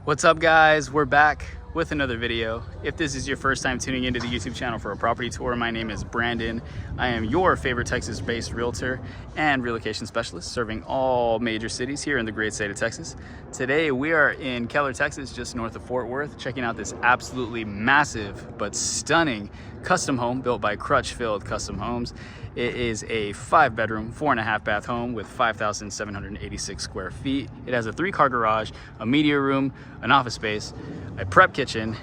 What's up, guys? We're back with another video. If this is your first time tuning into the YouTube channel for a property tour, my name is Brandon. I am your favorite Texas-based realtor and relocation specialist serving all major cities here in the great state of Texas. Today we are in Keller, Texas, just north of Fort Worth, checking out this absolutely massive but stunning custom home built by Crutchfield Custom Homes. It is a 5-bedroom, 4.5 bath home with 5,786 square feet. It has a 3-car garage, a media room, an office space, a prep kitchen,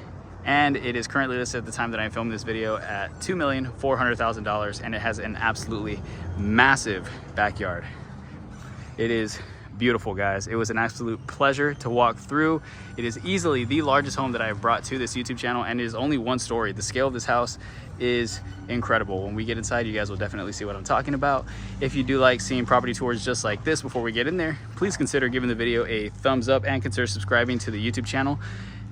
and it is currently listed at the time that I'm filming this video at $2,400,000, and it has an absolutely massive backyard. It is beautiful, guys. It was an absolute pleasure to walk through. It is easily the largest home that I have brought to this YouTube channel, and it is only one story. The scale of this house is incredible. When we get inside, you guys will definitely see what I'm talking about. If you do like seeing property tours just like this before we get in there, please consider giving the video a thumbs up and consider subscribing to the YouTube channel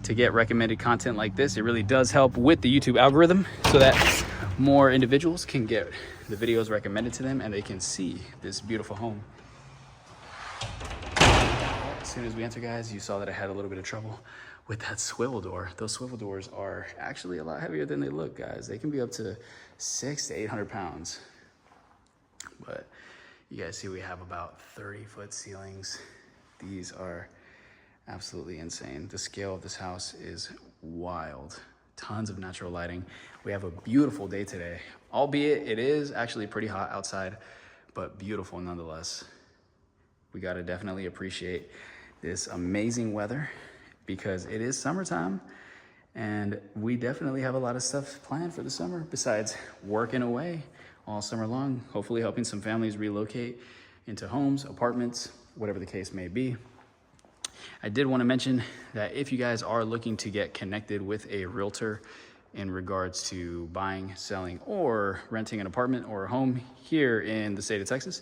to get recommended content like this. It really does help with the YouTube algorithm so that more individuals can get the videos recommended to them and they can see this beautiful home. As soon as we enter, guys, you saw that I had a little bit of trouble with that swivel door. Those swivel doors are actually a lot heavier than they look, guys. They can be up to 600 to 800 pounds. But you guys see we have about 30-foot ceilings. These are absolutely insane. The scale of this house is wild. Tons of natural lighting. We have a beautiful day today, albeit it is actually pretty hot outside, but beautiful nonetheless. We gotta definitely appreciate this amazing weather because it is summertime and we definitely have a lot of stuff planned for the summer besides working away all summer long, hopefully helping some families relocate into homes, apartments, whatever the case may be. I did want to mention that if you guys are looking to get connected with a realtor in regards to buying, selling, or renting an apartment or a home here in the state of Texas,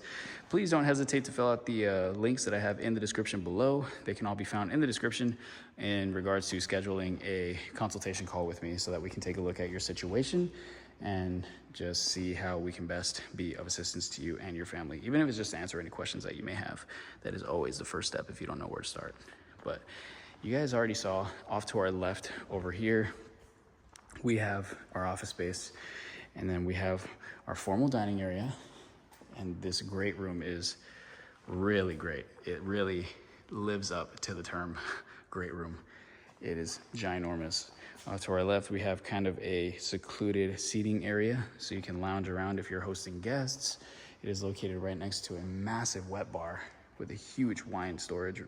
please don't hesitate to fill out the links that I have in the description below. They can all be found in the description in regards to scheduling a consultation call with me so that we can take a look at your situation and just see how we can best be of assistance to you and your family, even if it's just to answer any questions that you may have. That is always the first step if you don't know where to start. But you guys already saw off to our left over here, we have our office space, and then we have our formal dining area. And this great room is really great. It really lives up to the term great room. It is ginormous. To our left, we have kind of a secluded seating area so you can lounge around if you're hosting guests. It is located right next to a massive wet bar with a huge wine storage.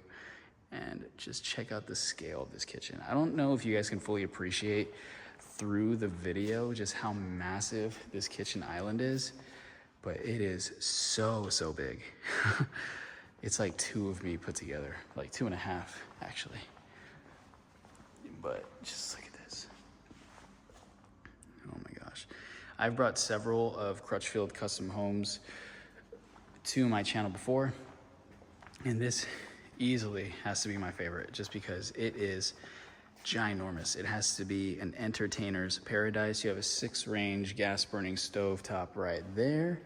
And just check out the scale of this kitchen. I don't know if you guys can fully appreciate through the video just how massive this kitchen island is, but it is so big. It's like 2 of me put together, like 2.5 actually. But just look at this. Oh my gosh. I've brought several of Crutchfield Custom Homes to my channel before, and this easily has to be my favorite just because it is ginormous. It has to be an entertainer's paradise. You have a 6-range gas burning stove top right there.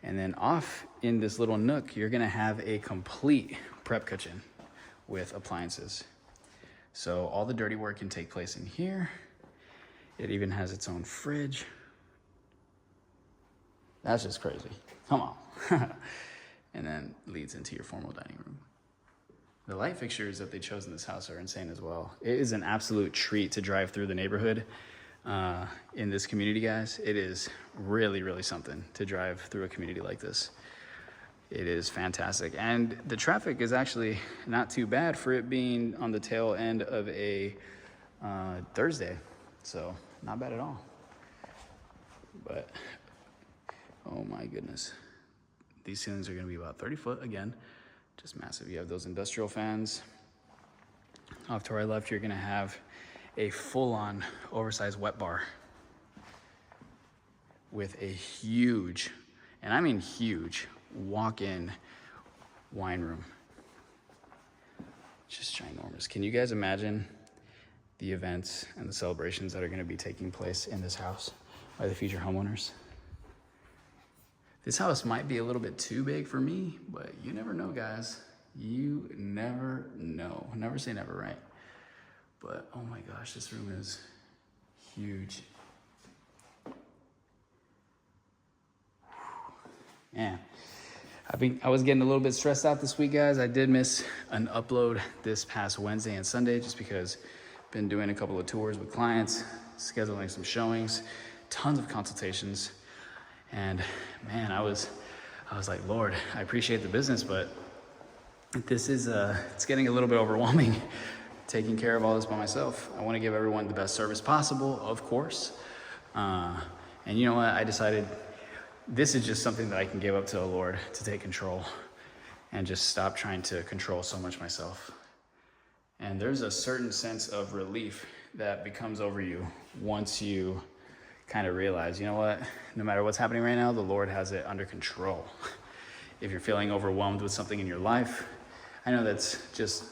And then off in this little nook, you're gonna have a complete prep kitchen with appliances. So all the dirty work can take place in here. It even has its own fridge. That's just crazy. Come on. And then leads into your formal dining room. The light fixtures that they chose in this house are insane as well. It is an absolute treat to drive through the neighborhood in this community, guys. It is really something to drive through a community like this. It is fantastic. And the traffic is actually not too bad for it being on the tail end of a Thursday. So not bad at all. But, oh my goodness. These ceilings are gonna be about 30 foot again. Just massive. You have those industrial fans. Off to our left, you're gonna have a full-on oversized wet bar with a huge, and I mean huge, walk-in wine room. Just ginormous. Can you guys imagine the events and the celebrations that are gonna be taking place in this house by the future homeowners? This house might be a little bit too big for me, but you never know, guys. You never know. Never say never, right? But oh my gosh, this room is huge. Man, I was getting a little bit stressed out this week, guys. I did miss an upload this past Wednesday and Sunday just because I've been doing a couple of tours with clients, scheduling some showings, tons of consultations. And man, I was like, Lord, I appreciate the business, but this is, it's getting a little bit overwhelming taking care of all this by myself. I want to give everyone the best service possible, of course. And you know what? I decided this is just something that I can give up to the Lord to take control and just stop trying to control so much myself. And there's a certain sense of relief that becomes over you once you kind of realize, you know what? No matter what's happening right now, the Lord has it under control. If you're feeling overwhelmed with something in your life, I know that's just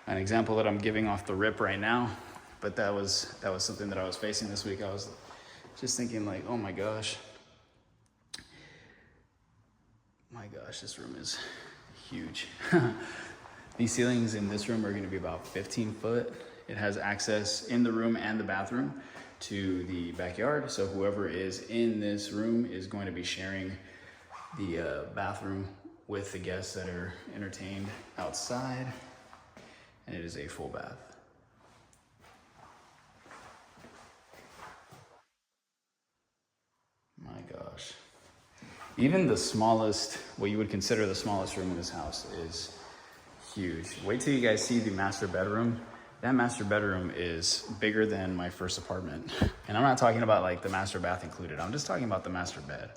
an example that I'm giving off the rip right now, but that was something that I was facing this week. I was just thinking like, oh my gosh, this room is huge. These ceilings in this room are going to be about 15 foot. It has access in the room and the bathroom to the backyard. So whoever is in this room is going to be sharing the bathroom with the guests that are entertained outside. And it is a full bath. My gosh. Even the smallest, what you would consider the smallest room in this house is huge. Wait till you guys see the master bedroom. That master bedroom is bigger than my first apartment. And I'm not talking about like the master bath included. I'm just talking about the master bed.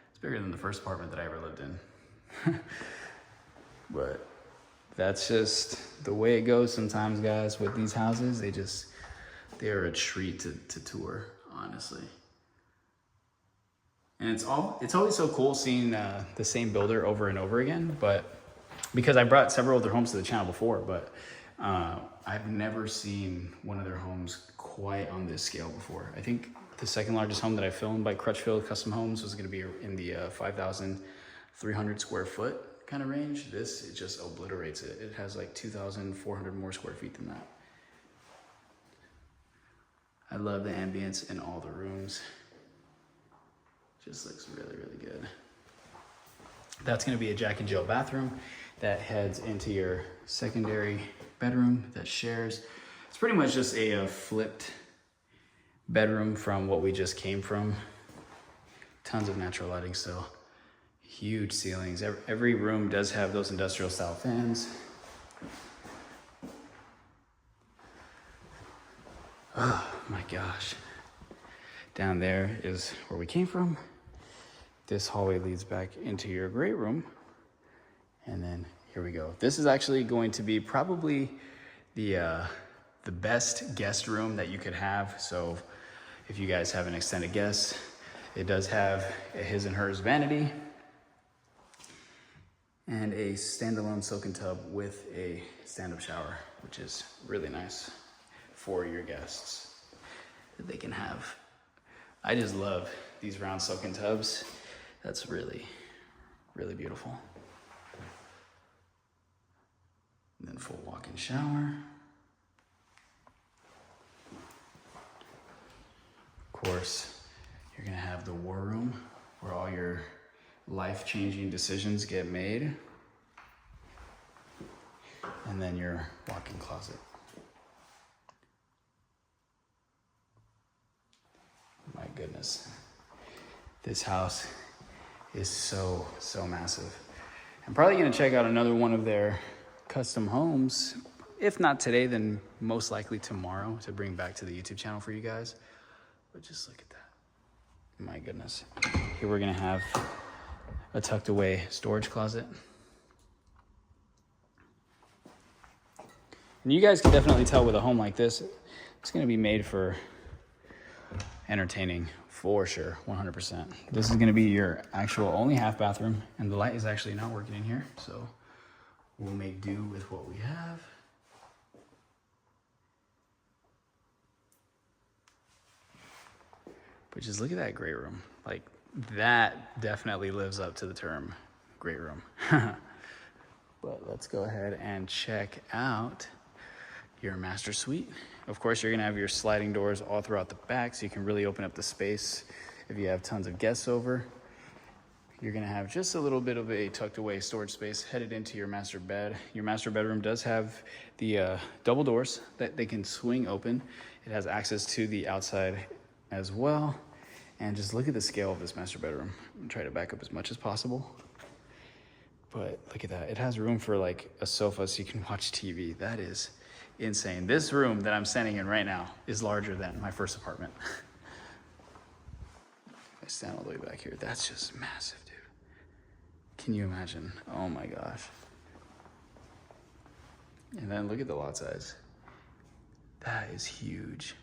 It's bigger than the first apartment that I ever lived in. But that's just the way it goes sometimes, guys, with these houses. They're a treat to tour, honestly. And it's always so cool seeing the same builder over and over again, but because I brought several of their homes to the channel before, but I've never seen one of their homes quite on this scale before. I think the second largest home that I filmed by Crutchfield Custom Homes was gonna be in the 5,300 square foot kind of range. This, it just obliterates it. It has like 2,400 more square feet than that. I love the ambience in all the rooms. Just looks really, really good. That's gonna be a Jack and Jill bathroom that heads into your secondary bedroom that shares. It's pretty much just a flipped bedroom from what we just came from. Tons of natural lighting still. Huge ceilings. Every room does have those industrial style fans. Oh my gosh. Down there is where we came from. This hallway leads back into your great room. And then here we go. This is actually going to be probably the best guest room that you could have. So if you guys have an extended guest, it does have a his and hers vanity and a standalone soaking tub with a stand-up shower, which is really nice for your guests that they can have. I just love these round soaking tubs. That's really, really beautiful. And then full walk-in shower. Of course, you're gonna have the war room where all your life-changing decisions get made. And then your walk-in closet. My goodness. This house is so massive. I'm probably gonna check out another one of their custom homes. If not today, then most likely tomorrow to bring back to the YouTube channel for you guys. But just look at that. My goodness. Here we're gonna have a tucked away storage closet. And you guys can definitely tell with a home like this, it's gonna be made for entertaining for sure, 100%. This is gonna be your actual only half bathroom, and the light is actually not working in here, so we'll make do with what we have. But just look at that great room. Like, that definitely lives up to the term great room. But let's go ahead and check out your master suite. Of course, you're gonna have your sliding doors all throughout the back, so you can really open up the space if you have tons of guests over. You're gonna have just a little bit of a tucked away storage space headed into your master bed. Your master bedroom does have the double doors that they can swing open. It has access to the outside as well. And just look at the scale of this master bedroom. I'm gonna try to back up as much as possible. But look at that. It has room for like a sofa so you can watch TV. That is insane. This room that I'm standing in right now is larger than my first apartment. I stand all the way back here. That's just massive, dude. Can you imagine? Oh my gosh. And then look at the lot size. That is huge.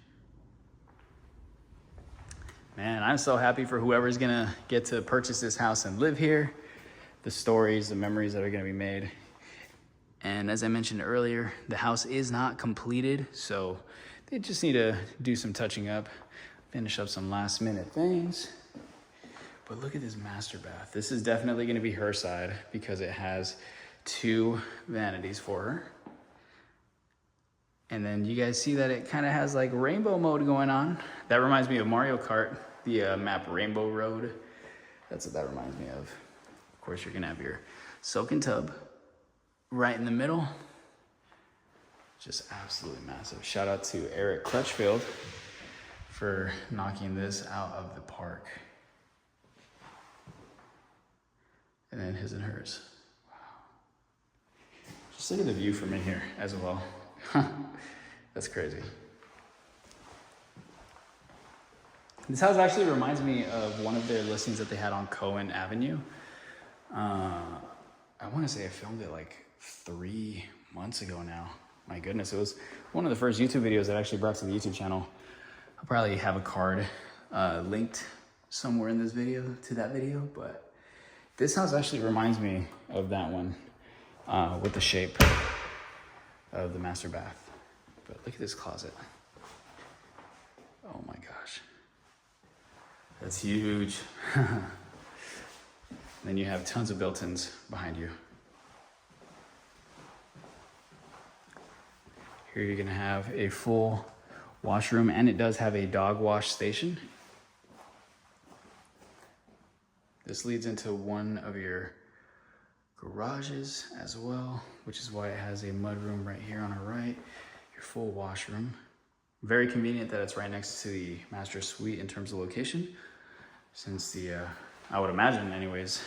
Man, I'm so happy for whoever's gonna get to purchase this house and live here. The stories, the memories that are gonna be made. And as I mentioned earlier, the house is not completed, so they just need to do some touching up, finish up some last minute things. But look at this master bath. This is definitely gonna be her side because it has 2 vanities for her. And then you guys see that it kind of has like rainbow mode going on. That reminds me of Mario Kart, the map Rainbow Road. That's what that reminds me of. Of course, you're gonna have your soaking tub right in the middle. Just absolutely massive. Shout out to Eric Crutchfield for knocking this out of the park. And then his and hers. Wow. Just look at the view from in here as well. That's crazy. This house actually reminds me of one of their listings that they had on Cohen Avenue. I want to say I filmed it like 3 months ago now. My goodness, it was one of the first YouTube videos that I actually brought to the YouTube channel. I'll probably have a card linked somewhere in this video to that video, but this house actually reminds me of that one with the shape of the master bath. But look at this closet. Oh my gosh. That's huge. Then you have tons of built-ins behind you. Here you're gonna have a full washroom, and it does have a dog wash station. This leads into one of your garages as well, which is why it has a mudroom right here on our right, your full washroom. Very convenient that it's right next to the master suite in terms of location, since I would imagine anyways,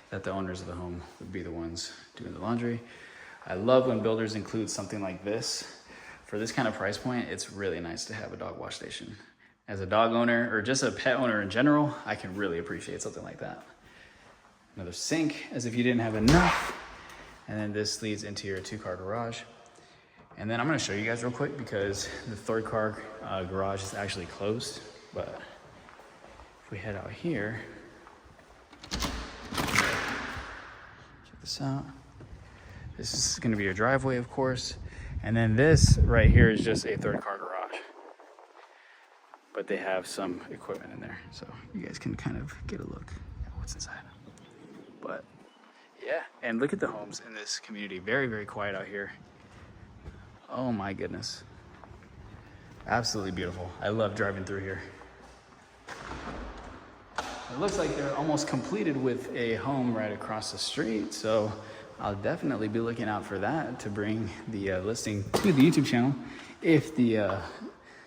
that the owners of the home would be the ones doing the laundry. I love when builders include something like this. For this kind of price point, it's really nice to have a dog wash station. As a dog owner, or just a pet owner in general, I can really appreciate something like that. Another sink, as if you didn't have enough. And then this leads into your 2-car garage. And then I'm gonna show you guys real quick because the 3rd-car garage is actually closed. But if we head out here, check this out. This is gonna be your driveway, of course. And then this right here is just a 3rd-car garage. But they have some equipment in there, so you guys can kind of get a look at what's inside. But yeah, and look at the homes in this community. Very, very quiet out here. Oh my goodness. Absolutely beautiful. I love driving through here. It looks like they're almost completed with a home right across the street, so I'll definitely be looking out for that to bring the listing to the YouTube channel if the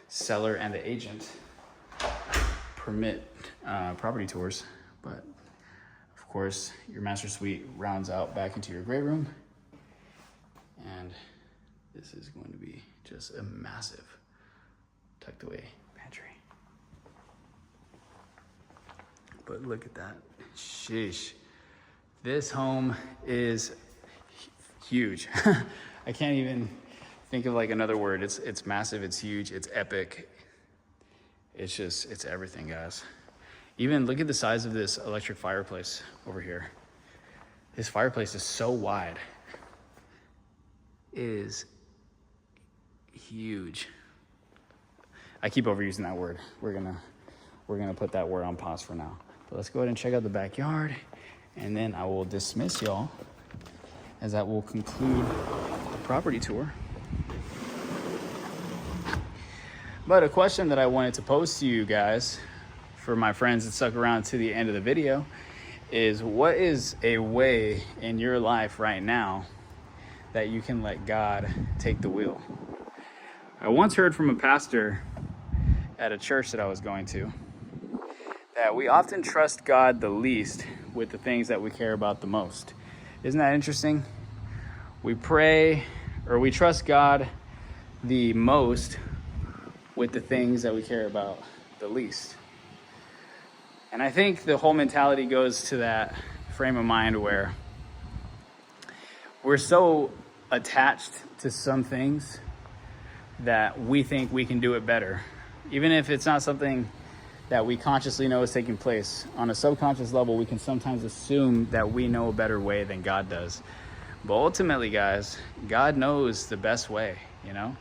seller and the agent permit property tours. But of course, your master suite rounds out back into your great room, and this is going to be just a massive tucked away pantry. But look at that. Sheesh. This home is huge. I can't even think of like another word. It's massive, it's huge, it's epic. It's everything, guys. Even look at the size of this electric fireplace over here. This fireplace is so wide. It is huge. I keep overusing that word. We're gonna put that word on pause for now. But let's go ahead and check out the backyard, and then I will dismiss y'all as that will conclude the property tour. But a question that I wanted to pose to you guys, for my friends that stuck around to the end of the video, is what is a way in your life right now that you can let God take the wheel? I once heard from a pastor at a church that I was going to that we often trust God the least with the things that we care about the most. Isn't that interesting? We pray, or we trust God the most with the things that we care about the least. And I think the whole mentality goes to that frame of mind where we're so attached to some things that we think we can do it better. Even if it's not something that we consciously know is taking place, on a subconscious level, we can sometimes assume that we know a better way than God does. But ultimately, guys, God knows the best way, you know?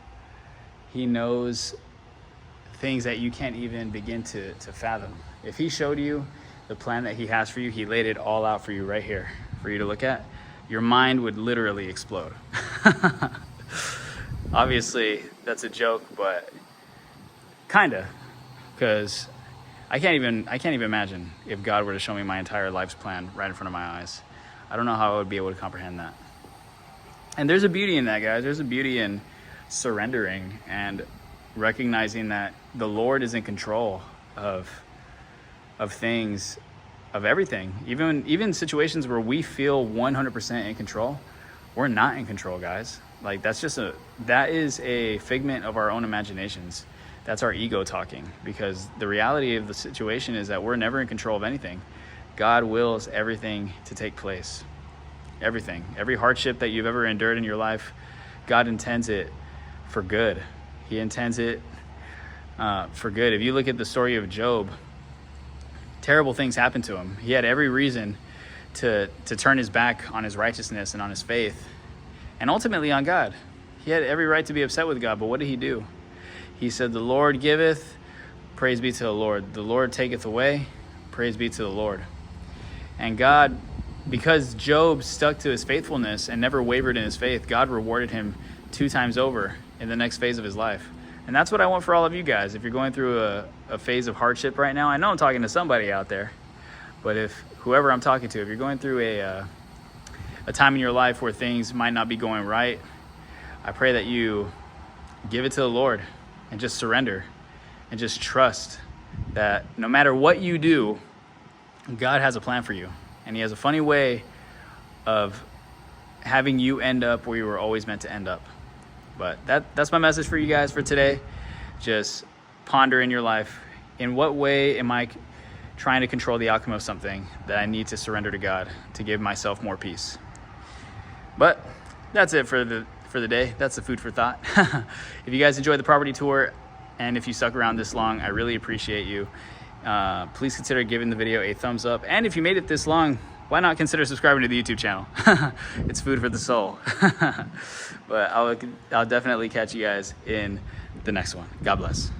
He knows things that you can't even begin to fathom. If he showed you the plan that he has for you, he laid it all out for you right here for you to look at, your mind would literally explode. Obviously, that's a joke, but kinda, because I can't even imagine if God were to show me my entire life's plan right in front of my eyes. I don't know how I would be able to comprehend that. And there's a beauty in that, guys. There's a beauty in surrendering and recognizing that the Lord is in control of things, of everything. Even situations where we feel 100% in control, we're not in control, guys. Like that is a figment of our own imaginations. That's our ego talking, because the reality of the situation is that we're never in control of anything. God wills everything to take place. Everything. Every hardship that you've ever endured in your life, God intends it for good. He intends it for good. If you look at the story of Job, terrible things happened to him. He had every reason to turn his back on his righteousness and on his faith, and ultimately on God. He had every right to be upset with God, but what did he do? He said, "The Lord giveth, praise be to the Lord. The Lord taketh away, praise be to the Lord." And God, because Job stuck to his faithfulness and never wavered in his faith, God rewarded him 2 times over in the next phase of his life. And that's what I want for all of you guys. If you're going through a phase of hardship right now, I know I'm talking to somebody out there, but if whoever I'm talking to, if you're going through a time in your life where things might not be going right, I pray that you give it to the Lord and just surrender and just trust that no matter what you do, God has a plan for you. And he has a funny way of having you end up where you were always meant to end up. But that's my message for you guys for today. Just ponder in your life, in what way am I trying to control the outcome of something that I need to surrender to God to give myself more peace. But that's it for the day. That's the food for thought. If you guys enjoyed the property tour, and if you stuck around this long, I really appreciate you. Please consider giving the video a thumbs up. And if you made it this long, why not consider subscribing to the YouTube channel? It's food for the soul. But I'll definitely catch you guys in the next one. God bless.